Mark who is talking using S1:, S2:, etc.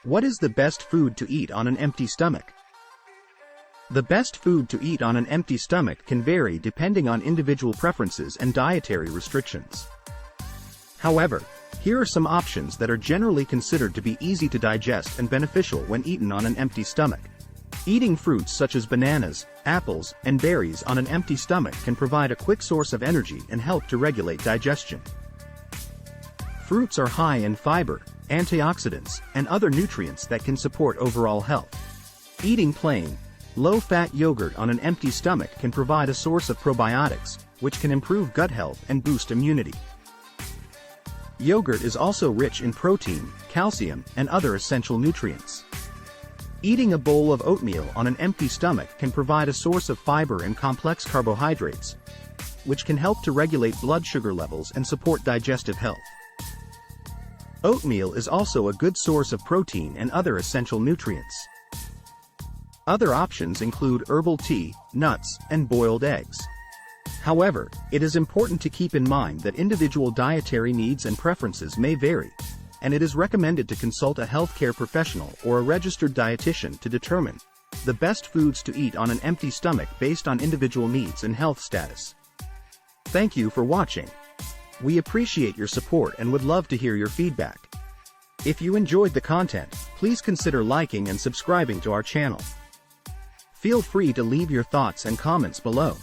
S1: What is the best food to eat on an empty stomach? The best food to eat on an empty stomach can vary depending on individual preferences and dietary restrictions. However, here are some options that are generally considered to be easy to digest and beneficial when eaten on an empty stomach. Eating fruits such as bananas, apples, and berries on an empty stomach can provide a quick source of energy and help to regulate digestion. Fruits are high in fiber, antioxidants, and other nutrients that can support overall health. Eating plain, low-fat yogurt on an empty stomach can provide a source of probiotics, which can improve gut health and boost immunity. Yogurt is also rich in protein, calcium, and other essential nutrients. Eating a bowl of oatmeal on an empty stomach can provide a source of fiber and complex carbohydrates, which can help to regulate blood sugar levels and support digestive health. Oatmeal is also a good source of protein and other essential nutrients. Other options include herbal tea, nuts, and boiled eggs. However, it is important to keep in mind that individual dietary needs and preferences may vary, and it is recommended to consult a healthcare professional or a registered dietitian to determine the best foods to eat on an empty stomach based on individual needs and health status. Thank you for watching. We appreciate your support and would love to hear your feedback. If you enjoyed the content, please consider liking and subscribing to our channel. Feel free to leave your thoughts and comments below.